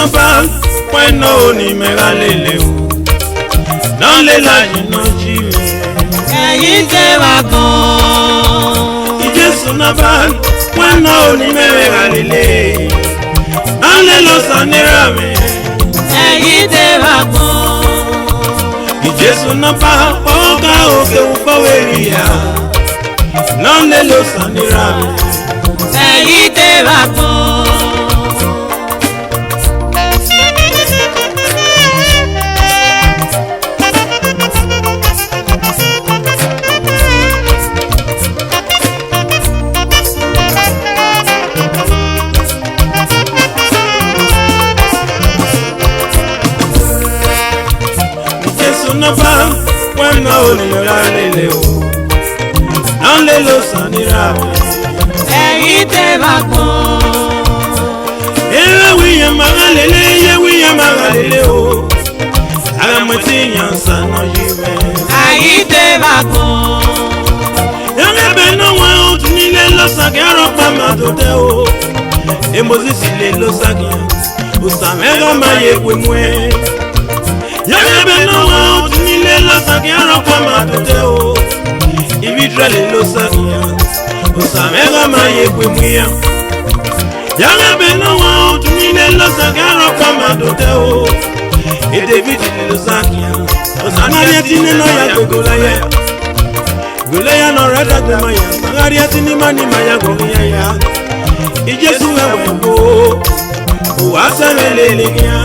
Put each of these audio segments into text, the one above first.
no va, pues no ni me galele o. No le la no jive. Ẹ̀yin tẹ́ wá gan. Y Jésù no va, pues no ni me galele. No le lo sanera me. Ẹ̀yin tẹ́ wá gan. Y Jésù no va, oga o que un povería. No le lo sanera me. Ẹ̀yin tẹ́ wá gan. No va, bueno, ni me galele o. No le lo sanera me. Ẹ̀yin tẹ́ wá gan. William Magalele o. Agamatinya sano yiwe. Ẹ̀yin tẹ́ wá gan. Yange beno wa otunile lo sagero pa madote o. Emozisi le lo sagia. Usamega maye kwemwe. Yange beno wa otunile lo sagero pa madote o. Ibitrale lo sagia. Usamega maye kwemwe. Yange beno wa otunile lo sagero pa madote o. E David le lo sagia. Usana tine no ya gogolaye. Gulaya no rada kumaya. Magaria tini mani maya gogia ya. I Jesu ewe uwaselele ya.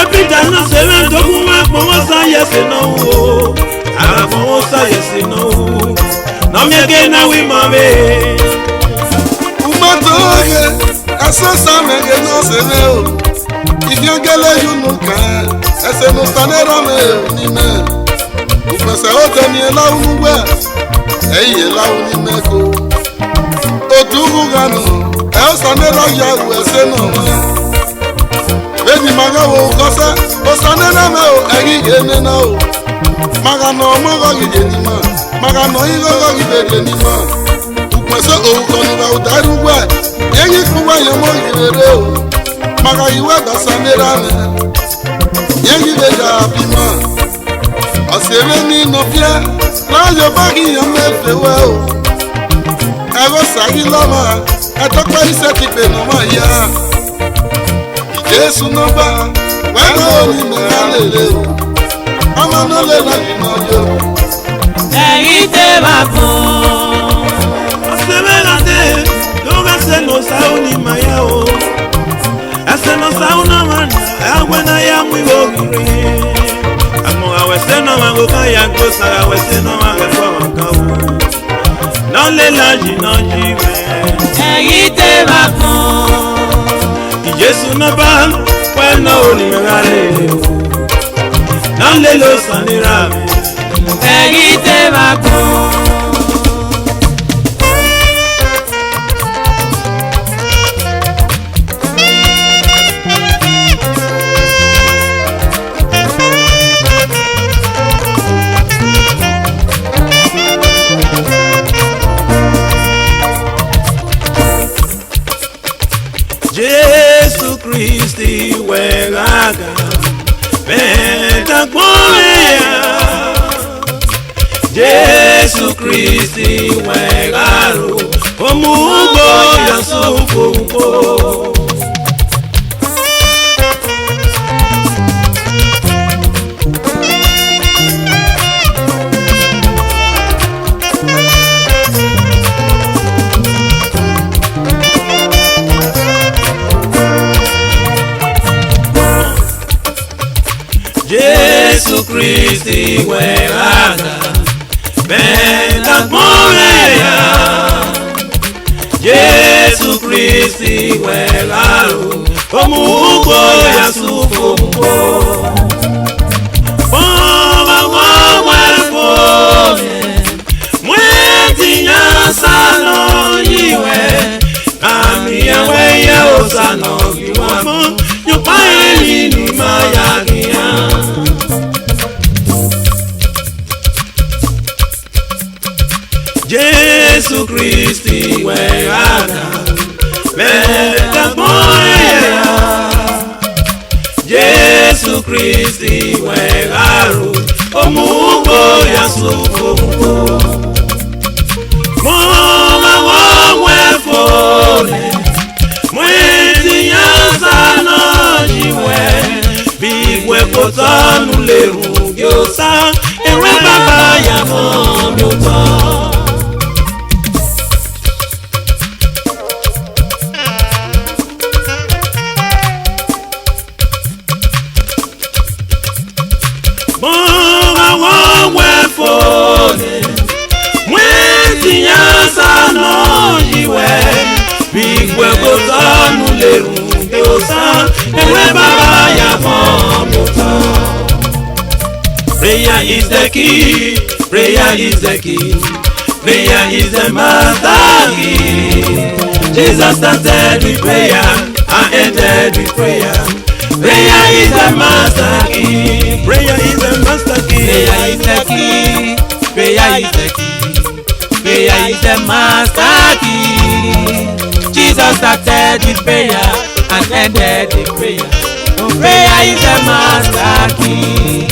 Epita no sewe dokuma pomosa yesi no o. Aga pomosa yesi no o. No miege na wi mame. Umatoge asasa mege no sele o. Ifiangele yunuka ese no sanera me nime. Upese ote ni ela unugwe eyi ela unimeko. Otugu gano el sanera ya uese no ma. Beni maga wo kose o sanera me o egi gene na o. Maga no maga gene ma. Maga no igo gene ma. Upese o kono ga udarugwe eyi kuwa yemo gere o. Maga iwe da sanera me. Eyi beja pima. Oseme ni no fie láyọ̀ báàgì yẹn mẹ́fẹ̀wẹ́ o. Ẹ̀rọ sàyí lọ́mọ ẹ̀tọ́pẹ́ iṣẹ́ ti pè nọ́mọ yá. Ìjésù náà bá wẹ́rẹ́ òní mẹ́ra lélẹ̀ o. Ọmọ náà lè lọ́yìn náà yọ. Ẹ̀yin tẹ́ wá gan. Oseme lade lóga se no sao ni maya o. Ese no sao na mana agwe na ya mwi wogire. Awese no mango kaya kosa awese no mango kwa wakau. No le laji no jiwe. Ẹ̀yin tẹ́ wá gan. Jesu no ba bueno ni me galele o. No le lo sanira me. Ẹ̀yin tẹ́ wá gan. Jesu Christi wegaga Beta kwea. Jesu Christi wegaro Omugo ya sufuko. Jesu Christi wegaga Beta kwea. Jesu Christi wegaro Omugo ya sufuko. Baba wamwelpo Mweti nyasano yiwe Ami ya weya osano giwamo Nyupa elini mayagia. Jesu Christi wegaga Beta kwea. Jesu Kristi wegharu omugo ya sufuko Moma wefole Mwezi yazano jiwe Bigwe kotanu leru gyosa Ewe baba ya mbyota Moma wefole Mwezi yazano jiwe Bigwe kotanu leru gyosa Ewe baba ya mbyota Prayer is the key, prayer is the key, prayer is the master key. Jesus started with prayer and ended with prayer. Prayer is the master key, prayer is the master key. Prayer is the key, prayer is the key, prayer is the master key. Jesus started with prayer and ended with prayer. Prayer is the master key.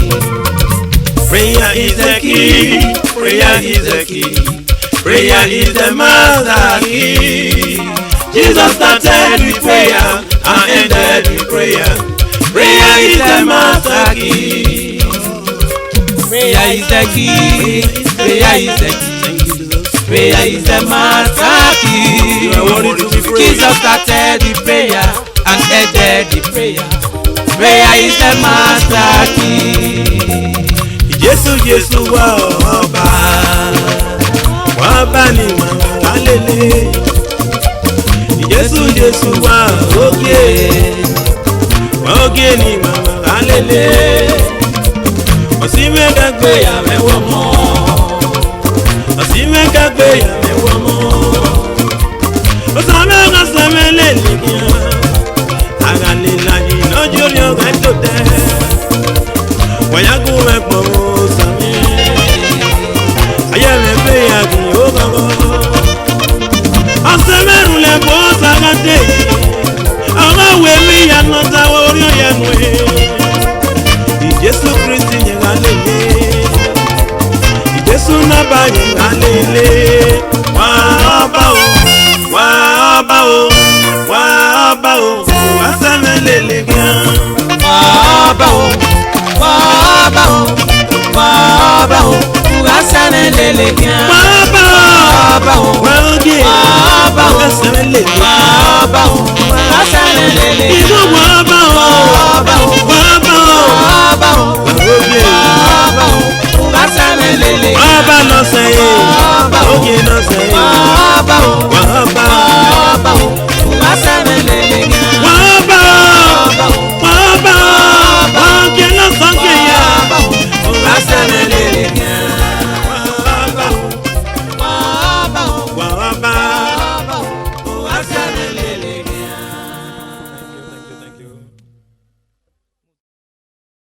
Prayer is the key, prayer is the key, prayer is the master key. Jesus started with prayer and ended with prayer. Prayer is the master key. Prayer is the key, prayer is the key, prayer is the master key. Jesus started with prayer and ended with prayer. Prayer is the master key. Jesu wa ọba ni màmá lele. Jesu wa oge ni màmá lele. Osimega gbe ya mewo mo. Osimega gbe ya mewo mo. Osamega semele ligia. Agale la ni lójú rí ọgá tó tẹ. Wayagu mekpo sami. Ayere pe agi ogogo. Asemeru le bo sagate. Ama we mi ya nota ori oyanu e. Jesu Kristi nyega lele. Jesu na ba nyega lele. Wa ọba o. Asemelele gan. Baba o, ugasane lele kia. Baba o, Waoge. Baba o, Asemelele. Baba o, ugasane lele. Izo waba o. Baba o, Baba o, Waoge. Baba o, ugasane lele. Waba no seye. Oge no seye. Baba o, Waba. Baba o, ugasane lele kia. Waba. Oge no sanke ya. Ugasane lele kia. Waba.